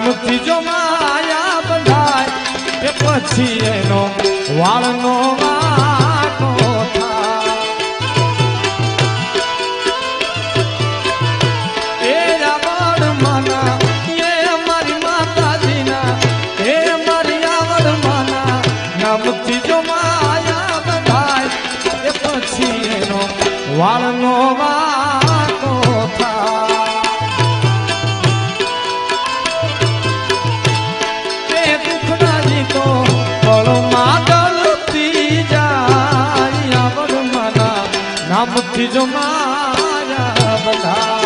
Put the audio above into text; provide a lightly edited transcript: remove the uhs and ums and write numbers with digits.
નામથી જો માયા બંધાય એ પછી એનો વાળનો વાંકો થાય એ રાવણ માના એ મારી માતાજીના એ મારી આવડ માના નામથી જો માયા બંધાય એ પછી એનો વાળનો વાંકો થાય એ દુઃખના જીતો પળમાં ગલતી જાય આવડ માના નામથી જો માયા બંધાય